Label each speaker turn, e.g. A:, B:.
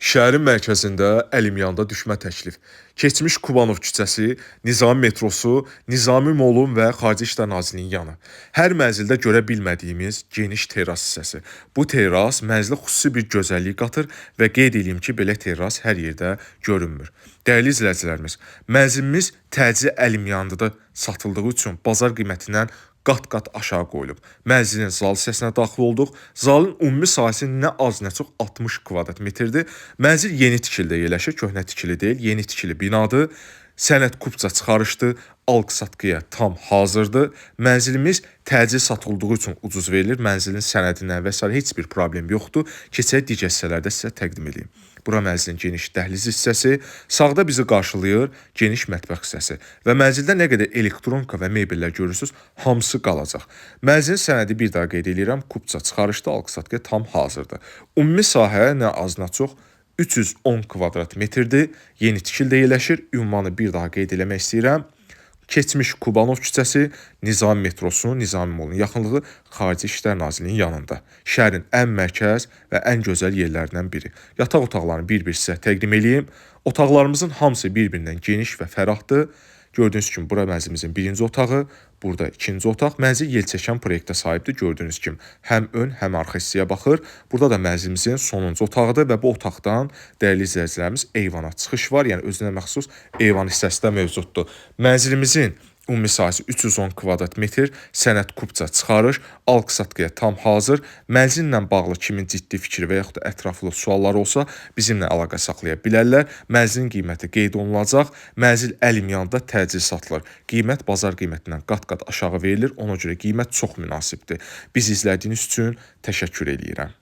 A: Şəhərin mərkəzində Əlimyanda düşmə təklif. Keçmiş Kubanov küçəsi, Nizami metrosu, Nizami molun və Xarici İşlər Nazirliyinin yanı. Hər mənzildə görə bilmədiyimiz geniş terras hissəsi. Bu terras mənzilə xüsusi bir gözəllik qatır və qeyd edeyim ki, belə terras hər yerdə görünmür. Dəyərli izləyicilərimiz, mənzilimiz təcili Əlimyandıda satıldığı üçün bazar qiymətindən qat-qat aşağı qoyulub. Mənzilin zal hissəsinə daxil olduq. Zalın ümumi sahəsi nə az nə çox 60 kvadrat metrdir. Mənzil yeni tikilidə yerləşir, köhnə tikili deyil, yeni tikili binadır. Sənəd kupça çıxarışdır, alqı-satqıya tam hazırdır. Mənzilimiz təcil satıldığı üçün ucuz verilir. Mənzilin sənədindən və s. heç bir problem yoxdur. Keçək digər hissələrdə sizə təqdim edeyim. Bura mənzilin geniş dəhliz hissəsi, sağda bizi qarşılayır geniş mətbəx hissəsi və mənzildə nə qədər elektronika və mebellər görürsünüz, hamısı qalacaq. Mənzilin sənədi bir daha qeyd edirəm, kupça çıxarışda, alqı-satqıya tam hazırdır. Ümumi sahə nə az nə çox 310 kvadrat metrdir, yeni tikildə yerləşir. Ünvanı bir daha qeyd eləmək istəyirəm. Keçmiş Kubanov küçəsi, Nizami metrosunun, Nizami molunun yaxınlığı Xarici İşlər Nazirliyinin yanında. Şəhərin ən mərkəz və ən gözəl yerlərindən biri. Yataq otaqlarını bir-bir sizə təqdim edeyim. Otaqlarımızın hamısı bir-birindən geniş və fərahdır. Gördüyünüz kimi, bura mənzilimizin birinci otağı, burada ikinci otaq. Mənzil yelçəkən proyektə sahibdir. Gördüyünüz kimi, həm ön, həm arxa hissəyə baxır. Burada da mənzilimizin sonuncu otağıdır və bu otaqdan dəyərli izləyicilərimiz eyvana çıxış var. Yəni, özünə məxsus eyvan hissəsi də mövcuddur. Mənzilimizin ümumi sahəsi 310 kvadrat metr, sənəd kupça çıxarış, alqı-satqıya tam hazır. Mənzillə bağlı kimin ciddi fikri və yaxud da ətraflı suallar olsa, bizimlə əlaqə saxlaya bilərlər. Mənzilin qiyməti qeyd olunacaq. Mənzil Əlimyanda təcil satılır. Qiymət bazar qiymətindən qat-qat aşağı verilir. Ona görə qiymət çox münasibdir. Bizi izlədiyiniz üçün təşəkkür edirəm.